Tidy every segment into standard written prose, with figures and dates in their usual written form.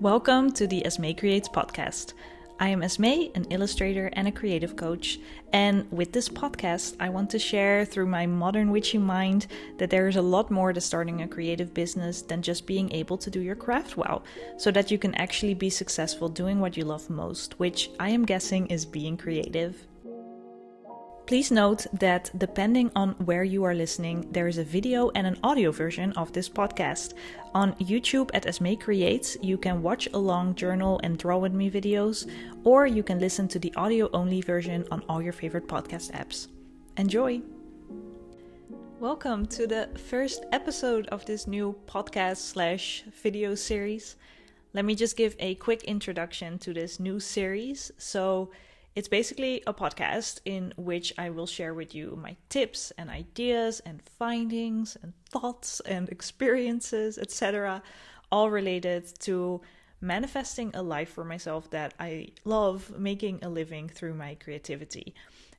Welcome to the Esme Creates podcast. I am Esme, an illustrator and a creative coach, and with this podcast, I want to share through my modern witchy mind that there is a lot more to starting a creative business than just being able to do your craft well, so that you can actually be successful doing what you love most, which I am guessing is being creative. Please note that depending on where you are listening, there is a video and an audio version of this podcast. On YouTube at Esme Creates, you can watch along journal and draw with me videos, or you can listen to the audio-only version on all your favorite podcast apps. Enjoy! Welcome to the first episode of this new podcast/video series. Let me just give a quick introduction to this new series. So, it's basically a podcast in which I will share with you my tips and ideas and findings and thoughts and experiences, etc., all related to manifesting a life for myself that I love, making a living through my creativity.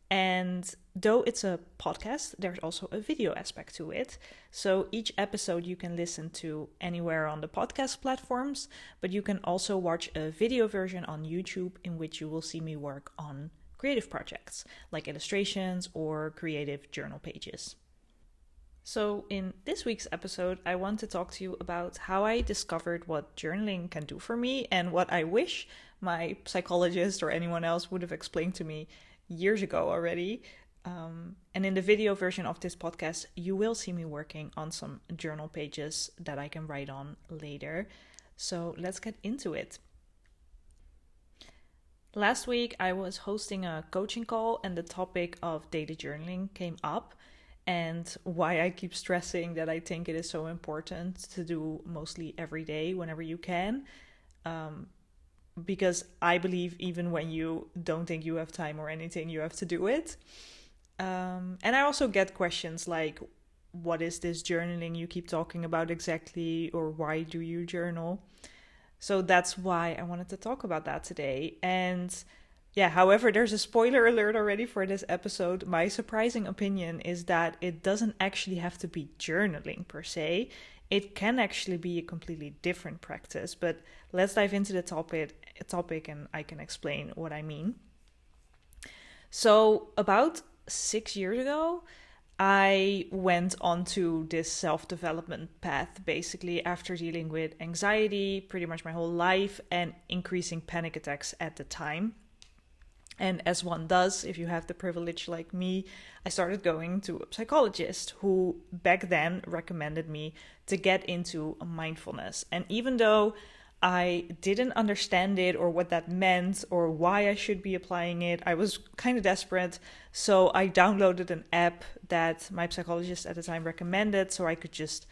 And though it's a podcast, there's also a video aspect to it. So each episode you can listen to anywhere on the podcast platforms, but you can also watch a video version on YouTube in which you will see me work on creative projects like illustrations or creative journal pages. So in this week's episode, I want to talk to you about how I discovered what journaling can do for me and what I wish my psychologist or anyone else would have explained to me years ago already. And in the video version of this podcast, you will see me working on some journal pages that I can write on later. So let's get into it. Last week, I was hosting a coaching call and the topic of daily journaling came up, and why I keep stressing that I think it is so important to do mostly every day whenever you can. Because I believe even when you don't think you have time or anything, you have to do it. And I also get questions like, what is this journaling you keep talking about exactly? Or why do you journal? So that's why I wanted to talk about that today. And yeah, however, there's a spoiler alert already for this episode. My surprising opinion is that it doesn't actually have to be journaling per se. It can actually be a completely different practice, but let's dive into the topic and I can explain what I mean. So about 6 years ago, I went onto this self-development path, basically after dealing with anxiety pretty much my whole life and increasing panic attacks at the time. And as one does, if you have the privilege like me, I started going to a psychologist who back then recommended me to get into mindfulness. And even though I didn't understand it or what that meant or why I should be applying it, I was kind of desperate. So I downloaded an app that my psychologist at the time recommended so I could just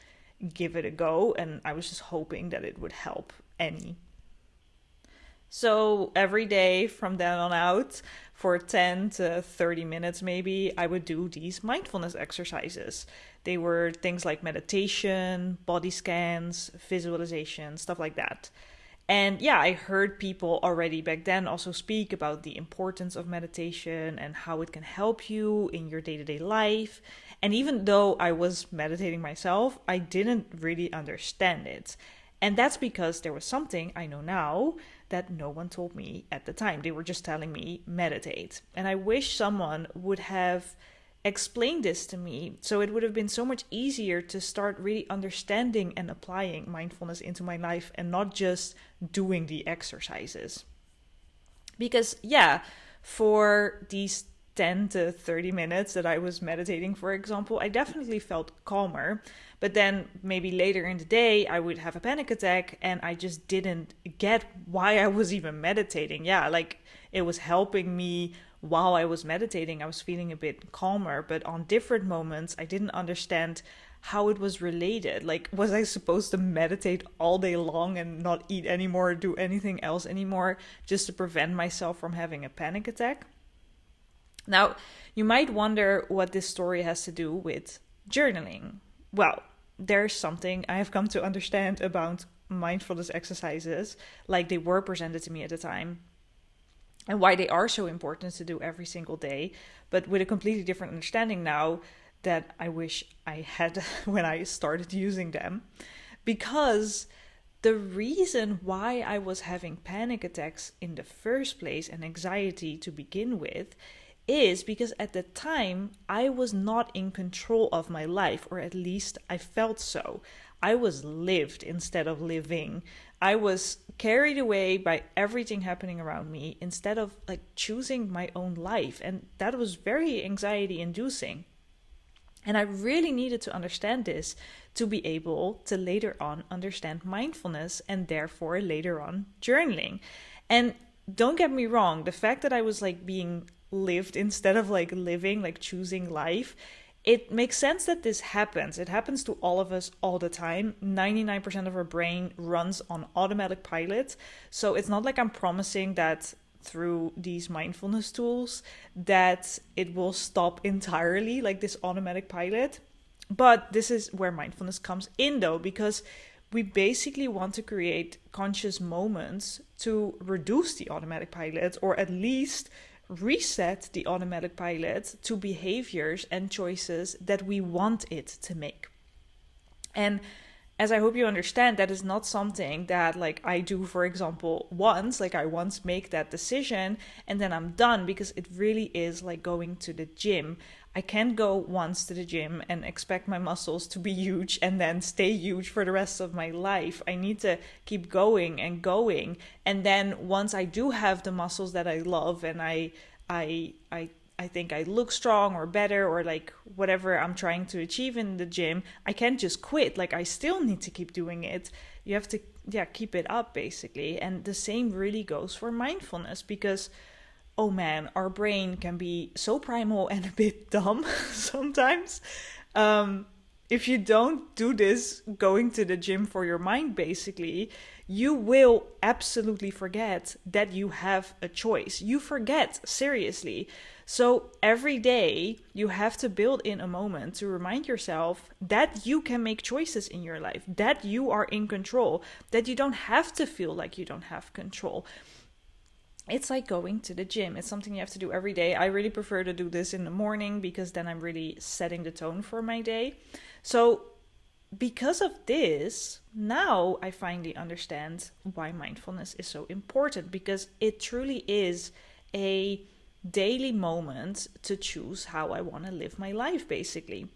give it a go. And I was just hoping that it would help any. So every day from then on out, for 10 to 30 minutes maybe, I would do these mindfulness exercises. They were things like meditation, body scans, visualization, stuff like that. And yeah, I heard people already back then also speak about the importance of meditation and how it can help you in your day-to-day life. And even though I was meditating myself, I didn't really understand it. And that's because there was something I know now that no one told me at the time. They were just telling me meditate. And I wish someone would have explained this to me, so it would have been so much easier to start really understanding and applying mindfulness into my life and not just doing the exercises. Because yeah, for these 10 to 30 minutes that I was meditating, for example, I definitely felt calmer. But then maybe later in the day, I would have a panic attack and I just didn't get why I was even meditating. Yeah, like it was helping me while I was meditating. I was feeling a bit calmer, but on different moments, I didn't understand how it was related. Like, was I supposed to meditate all day long and not eat anymore or do anything else anymore just to prevent myself from having a panic attack? Now, you might wonder what this story has to do with journaling. Well, there's something I have come to understand about mindfulness exercises, like they were presented to me at the time, and why they are so important to do every single day, but with a completely different understanding now that I wish I had when I started using them. Because the reason why I was having panic attacks in the first place and anxiety to begin with is because at the time I was not in control of my life, or at least I felt so. I was lived instead of living. I was carried away by everything happening around me instead of like choosing my own life. And that was very anxiety inducing. And I really needed to understand this to be able to later on understand mindfulness and therefore later on journaling. And don't get me wrong, the fact that I was like being lived instead of like living, like choosing life, it makes sense that this happens. It happens to all of us all the time. 99% of our brain runs on automatic pilot. So it's not like I'm promising that through these mindfulness tools that it will stop entirely, like this automatic pilot. But this is where mindfulness comes in though, because we basically want to create conscious moments to reduce the automatic pilot, or at least reset the automatic pilot to behaviors and choices that we want it to make. And as I hope you understand, that is not something that like I do, for example, once, like I once make that decision and then I'm done, because it really is like going to the gym. I can't go once to the gym and expect my muscles to be huge and then stay huge for the rest of my life. I need to keep going and going. And then once I do have the muscles that I love and I think I look strong or better, or like whatever I'm trying to achieve in the gym, I can't just quit. Like I still need to keep doing it. You have to, keep it up basically. And the same really goes for mindfulness, because oh man, our brain can be so primal and a bit dumb sometimes. If you don't do this going to the gym for your mind, basically, you will absolutely forget that you have a choice. You forget, seriously. So every day you have to build in a moment to remind yourself that you can make choices in your life, that you are in control, that you don't have to feel like you don't have control. It's like going to the gym. It's something you have to do every day. I really prefer to do this in the morning because then I'm really setting the tone for my day. So because of this, now I finally understand why mindfulness is so important, because it truly is a daily moment to choose how I want to live my life, basically.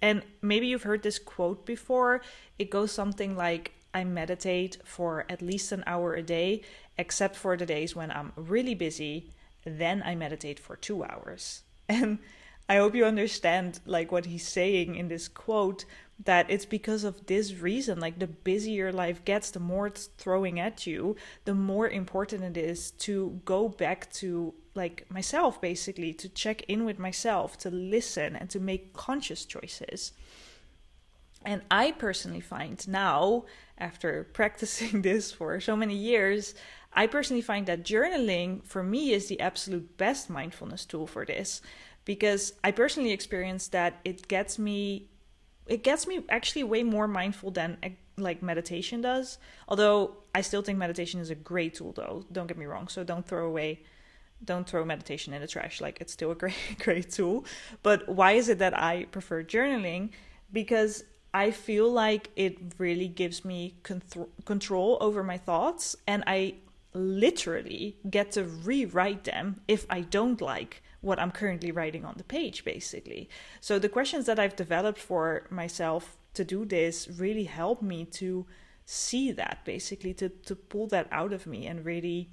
And maybe you've heard this quote before. It goes something like, I meditate for at least an hour a day, except for the days when I'm really busy. Then I meditate for 2 hours. And I hope you understand like what he's saying in this quote, that it's because of this reason. Like the busier life gets, the more it's throwing at you, the more important it is to go back to like myself, basically, to check in with myself, to listen and to make conscious choices. And I personally find now, after practicing this for so many years, I personally find that journaling for me is the absolute best mindfulness tool for this, because I personally experienced that it gets me actually way more mindful than like meditation does. Although I still think meditation is a great tool though, don't get me wrong. So don't throw meditation in the trash. Like it's still a great tool. But why is it that I prefer journaling? Because I feel like it really gives me control over my thoughts, and I literally get to rewrite them if I don't like what I'm currently writing on the page, basically. So the questions that I've developed for myself to do this really help me to see that, basically, to pull that out of me and really,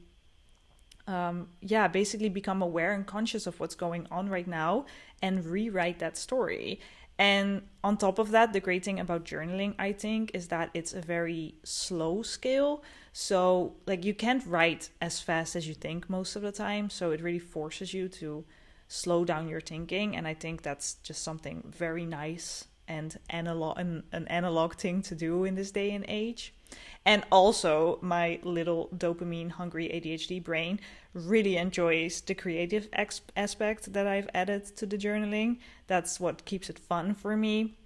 basically become aware and conscious of what's going on right now and rewrite that story. And on top of that, the great thing about journaling, I think, is that it's a very slow scale. So like you can't write as fast as you think most of the time. So it really forces you to slow down your thinking. And I think that's just something very nice and an analog thing to do in this day and age. And also my little dopamine hungry ADHD brain really enjoys the creative aspect that I've added to the journaling. That's what keeps it fun for me,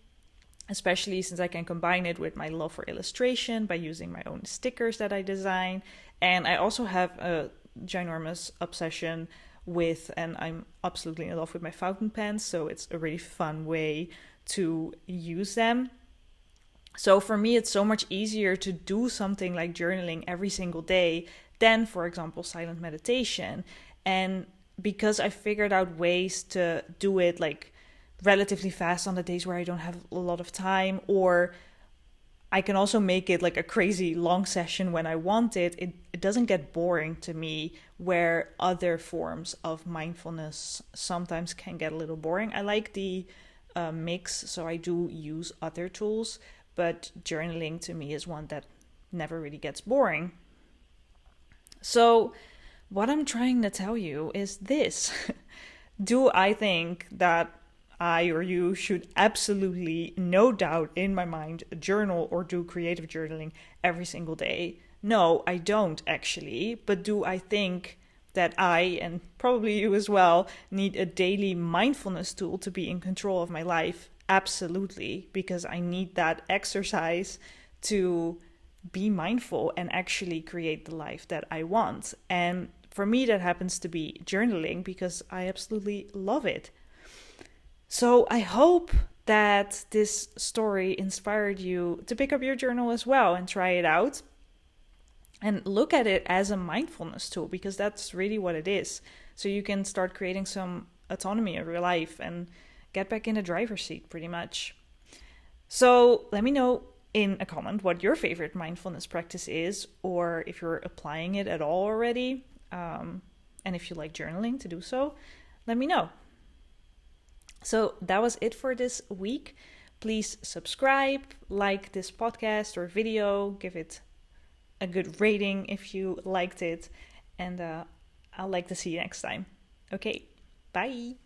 especially since I can combine it with my love for illustration by using my own stickers that I design. And I also have a ginormous obsession with, and I'm absolutely in love with, my fountain pens. So it's a really fun way to use them. So for me, it's so much easier to do something like journaling every single day than, for example, silent meditation. And because I figured out ways to do it like relatively fast on the days where I don't have a lot of time, or I can also make it like a crazy long session when I want it. It doesn't get boring to me, where other forms of mindfulness sometimes can get a little boring. I like the mix, so I do use other tools, but journaling to me is one that never really gets boring. So, what I'm trying to tell you is this. Do I think that I or you should absolutely, no doubt in my mind, journal or do creative journaling every single day? No, I don't actually. But do I think that I, and probably you as well, need a daily mindfulness tool to be in control of my life? Absolutely, because I need that exercise to be mindful and actually create the life that I want. And for me, that happens to be journaling because I absolutely love it. So I hope that this story inspired you to pick up your journal as well and try it out and look at it as a mindfulness tool, because that's really what it is. So you can start creating some autonomy of your life and get back in the driver's seat pretty much. So let me know in a comment what your favorite mindfulness practice is, or if you're applying it at all already. And if you like journaling to do so, let me know. So that was it for this week. Please subscribe, like this podcast or video, give it a good rating if you liked it, and I'll like to see you next time. Okay, bye.